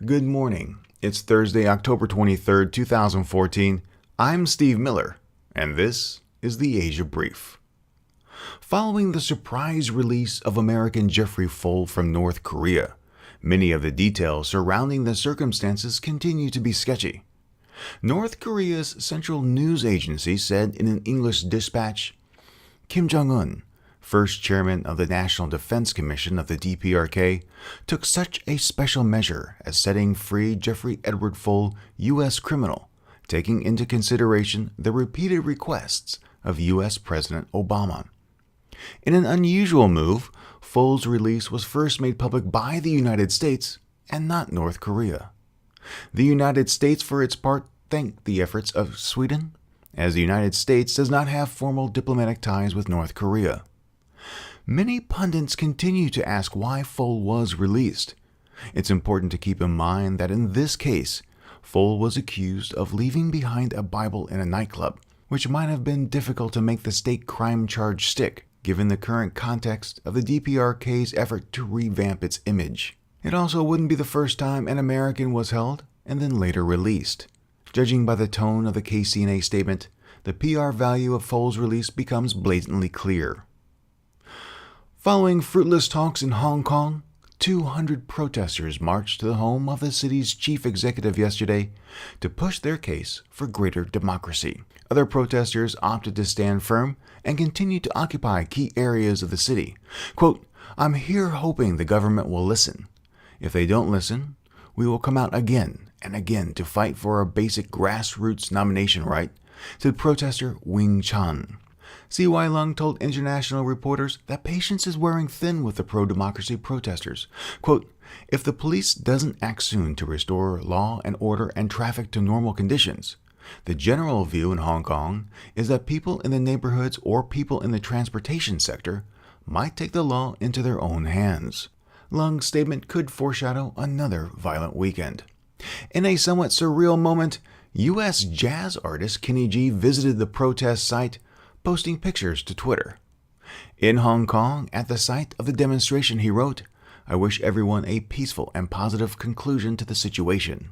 Good morning. It's Thursday, October 23rd, 2014. I'm Steve Miller, and this is the Asia Brief. Following the surprise release of American Jeffrey Folwe from North Korea, many of the details surrounding the circumstances continue to be sketchy. North Korea's Central News Agency said in an English dispatch, Kim Jong-un, first chairman of the National Defense Commission of the DPRK, took such a special measure as setting free Jeffrey Edward Folwe, U.S. criminal, taking into consideration the repeated requests of U.S. President Obama. In an unusual move, Folwe's release was first made public by the United States and not North Korea. The United States, for its part, thanked the efforts of Sweden, as the United States does not have formal diplomatic ties with North Korea. Many pundits continue to ask why Folwe was released. It's important to keep in mind that in this case, Folwe was accused of leaving behind a Bible in a nightclub, which might have been difficult to make the state crime charge stick, given the current context of the DPRK's effort to revamp its image. It also wouldn't be the first time an American was held and then later released. Judging by the tone of the KCNA statement, the PR value of Folwe's release becomes blatantly clear. Following fruitless talks in Hong Kong, 200 protesters marched to the home of the city's chief executive yesterday to push their case for greater democracy. Other protesters opted to stand firm and continue to occupy key areas of the city. Quote, "I'm here hoping the government will listen. If they don't listen, we will come out again and again to fight for our basic grassroots nomination right," said protester Wing Chan. C.Y. Lung told international reporters that patience is wearing thin with the pro-democracy protesters. Quote, "If the police doesn't act soon to restore law and order and traffic to normal conditions, the general view in Hong Kong is that people in the neighborhoods or people in the transportation sector might take the law into their own hands." Lung's statement could foreshadow another violent weekend. In a somewhat surreal moment, U.S. jazz artist Kenny G visited the protest site, posting pictures to Twitter. In Hong Kong, at the site of the demonstration, he wrote, "I wish everyone a peaceful and positive conclusion to the situation."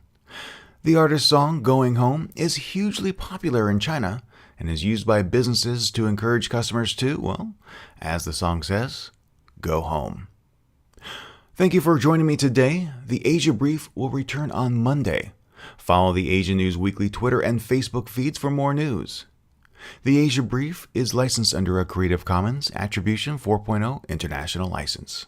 The artist's song, Going Home, is hugely popular in China and is used by businesses to encourage customers to, well, as the song says, go home. Thank you for joining me today. The Asia Brief will return on Monday. Follow the Asia News Weekly Twitter and Facebook feeds for more news. The Asia Brief is licensed under a Creative Commons Attribution 4.0 International License.